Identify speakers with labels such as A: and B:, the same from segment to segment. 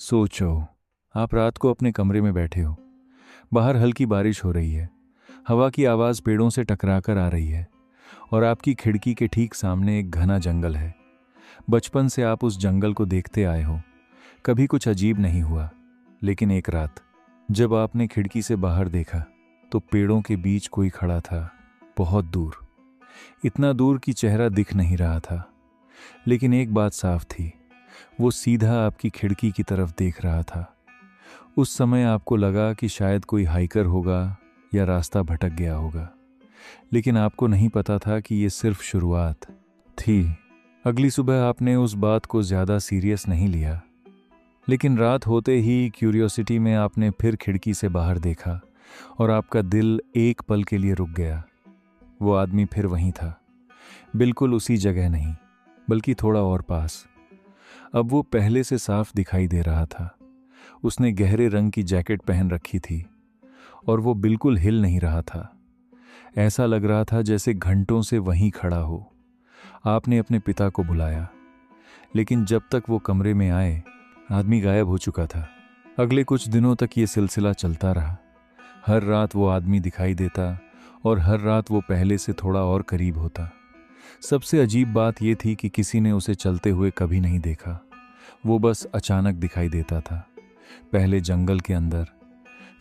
A: सोचो, आप रात को अपने कमरे में बैठे हो। बाहर हल्की बारिश हो रही है। हवा की आवाज़ पेड़ों से टकराकर आ रही है और आपकी खिड़की के ठीक सामने एक घना जंगल है। बचपन से आप उस जंगल को देखते आए हो। कभी कुछ अजीब नहीं हुआ। लेकिन एक रात जब आपने खिड़की से बाहर देखा तो पेड़ों के बीच कोई खड़ा था, बहुत दूर। इतना दूर कि चेहरा दिख नहीं रहा था। लेकिन एक बात साफ थी, वो सीधा आपकी खिड़की की तरफ देख रहा था। उस समय आपको लगा कि शायद कोई हाइकर होगा या रास्ता भटक गया होगा। लेकिन आपको नहीं पता था कि ये सिर्फ शुरुआत थी। अगली सुबह आपने उस बात को ज़्यादा सीरियस नहीं लिया। लेकिन रात होते ही क्यूरियोसिटी में आपने फिर खिड़की से बाहर देखा और आपका दिल एक पल के लिए रुक गया। वो आदमी फिर वहीं था, बिल्कुल उसी जगह नहीं, बल्कि थोड़ा और पास। अब वो पहले से साफ दिखाई दे रहा था। उसने गहरे रंग की जैकेट पहन रखी थी और वो बिल्कुल हिल नहीं रहा था। ऐसा लग रहा था जैसे घंटों से वहीं खड़ा हो। आपने अपने पिता को बुलाया, लेकिन जब तक वो कमरे में आए, आदमी गायब हो चुका था। अगले कुछ दिनों तक ये सिलसिला चलता रहा। हर रात वो आदमी दिखाई देता और हर रात वो पहले से थोड़ा और करीब होता। सबसे अजीब बात यह थी कि किसी ने उसे चलते हुए कभी नहीं देखा। वो बस अचानक दिखाई देता था, पहले जंगल के अंदर,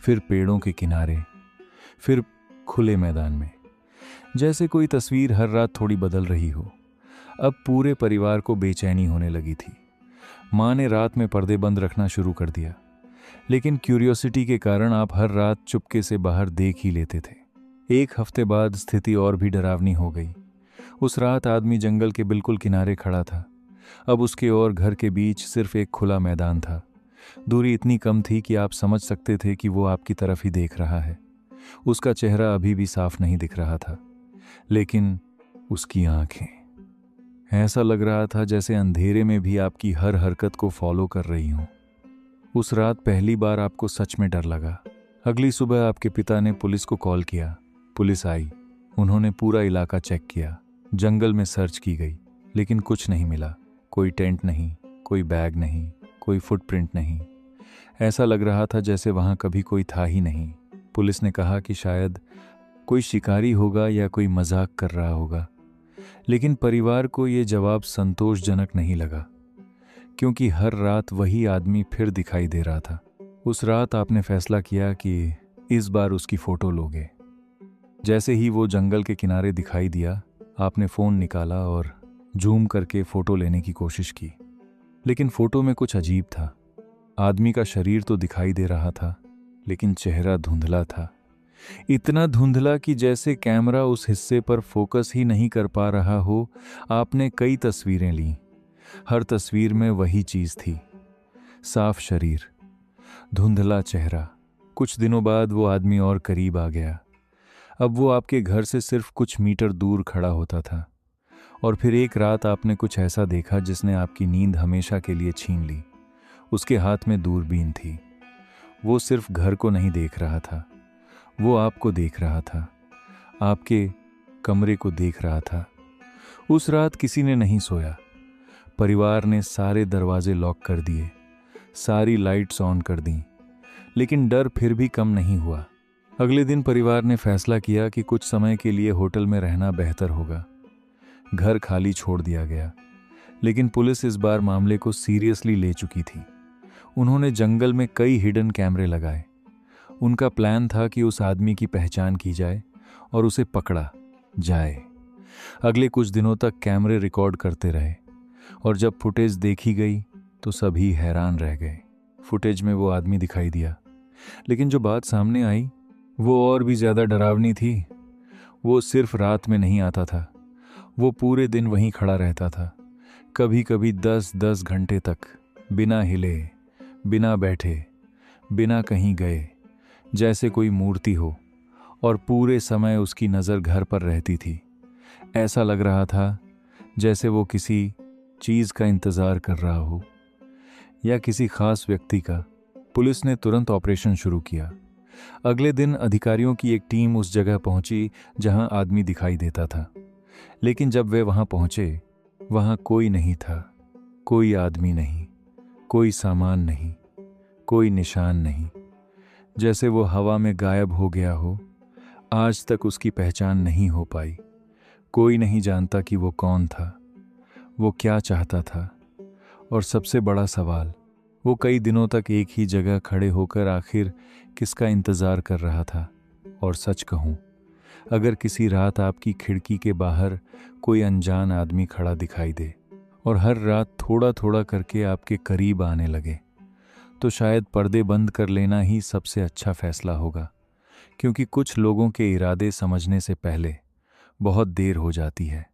A: फिर पेड़ों के किनारे, फिर खुले मैदान में। जैसे कोई तस्वीर हर रात थोड़ी बदल रही हो। अब पूरे परिवार को बेचैनी होने लगी थी। माँ ने रात में पर्दे बंद रखना शुरू कर दिया, लेकिन क्यूरियोसिटी के कारण आप हर रात चुपके से बाहर देख ही लेते थे। एक हफ्ते बाद स्थिति और भी डरावनी हो गई। उस रात आदमी जंगल के बिल्कुल किनारे खड़ा था। अब उसके और घर के बीच सिर्फ एक खुला मैदान था। दूरी इतनी कम थी कि आप समझ सकते थे कि वो आपकी तरफ ही देख रहा है। उसका चेहरा अभी भी साफ नहीं दिख रहा था, लेकिन उसकी आंखें, ऐसा लग रहा था जैसे अंधेरे में भी आपकी हर हरकत को फॉलो कर रही हों। उस रात पहली बार आपको सच में डर लगा। अगली सुबह आपके पिता ने पुलिस को कॉल किया। पुलिस आई। उन्होंने पूरा इलाका चेक किया। जंगल में सर्च की गई, लेकिन कुछ नहीं मिला। कोई टेंट नहीं, कोई बैग नहीं, कोई फुटप्रिंट नहीं। ऐसा लग रहा था जैसे वहां कभी कोई था ही नहीं। पुलिस ने कहा कि शायद कोई शिकारी होगा या कोई मजाक कर रहा होगा। लेकिन परिवार को ये जवाब संतोषजनक नहीं लगा, क्योंकि हर रात वही आदमी फिर दिखाई दे रहा था। उस रात आपने फैसला किया कि इस बार उसकी फोटो लोगे। जैसे ही वो जंगल के किनारे दिखाई दिया, आपने फ़ोन निकाला और जूम करके फ़ोटो लेने की कोशिश की। लेकिन फ़ोटो में कुछ अजीब था। आदमी का शरीर तो दिखाई दे रहा था, लेकिन चेहरा धुंधला था। इतना धुंधला कि जैसे कैमरा उस हिस्से पर फोकस ही नहीं कर पा रहा हो। आपने कई तस्वीरें लीं। हर तस्वीर में वही चीज़ थी, साफ शरीर, धुंधला चेहरा। कुछ दिनों बाद वो आदमी और करीब आ गया। अब वो आपके घर से सिर्फ कुछ मीटर दूर खड़ा होता था। और फिर एक रात आपने कुछ ऐसा देखा जिसने आपकी नींद हमेशा के लिए छीन ली। उसके हाथ में दूरबीन थी। वो सिर्फ घर को नहीं देख रहा था, वो आपको देख रहा था, आपके कमरे को देख रहा था। उस रात किसी ने नहीं सोया। परिवार ने सारे दरवाजे लॉक कर दिए, सारी लाइट्स ऑन कर दी, लेकिन डर फिर भी कम नहीं हुआ। अगले दिन परिवार ने फैसला किया कि कुछ समय के लिए होटल में रहना बेहतर होगा। घर खाली छोड़ दिया गया, लेकिन पुलिस इस बार मामले को सीरियसली ले चुकी थी। उन्होंने जंगल में कई हिडन कैमरे लगाए। उनका प्लान था कि उस आदमी की पहचान की जाए और उसे पकड़ा जाए। अगले कुछ दिनों तक कैमरे रिकॉर्ड करते रहे और जब फुटेज देखी गई तो सभी हैरान रह गए। फुटेज में वो आदमी दिखाई दिया, लेकिन जो बात सामने आई वो और भी ज़्यादा डरावनी थी। वो सिर्फ रात में नहीं आता था, वो पूरे दिन वहीं खड़ा रहता था। कभी कभी 10-10 घंटे तक, बिना हिले, बिना बैठे, बिना कहीं गए, जैसे कोई मूर्ति हो। और पूरे समय उसकी नज़र घर पर रहती थी। ऐसा लग रहा था जैसे वो किसी चीज़ का इंतज़ार कर रहा हो या किसी खास व्यक्ति का। पुलिस ने तुरंत ऑपरेशन शुरू किया। अगले दिन अधिकारियों की एक टीम उस जगह पहुंची जहां आदमी दिखाई देता था। लेकिन जब वे वहां पहुंचे, वहां कोई नहीं था। कोई आदमी नहीं, कोई सामान नहीं, कोई निशान नहीं, जैसे वो हवा में गायब हो गया हो। आज तक उसकी पहचान नहीं हो पाई। कोई नहीं जानता कि वो कौन था, वो क्या चाहता था, और सबसे बड़ा सवाल, वो कई दिनों तक एक ही जगह खड़े होकर आखिर किसका इंतज़ार कर रहा था। और सच कहूँ, अगर किसी रात आपकी खिड़की के बाहर कोई अनजान आदमी खड़ा दिखाई दे और हर रात थोड़ा थोड़ा करके आपके करीब आने लगे, तो शायद पर्दे बंद कर लेना ही सबसे अच्छा फैसला होगा, क्योंकि कुछ लोगों के इरादे समझने से पहले बहुत देर हो जाती है।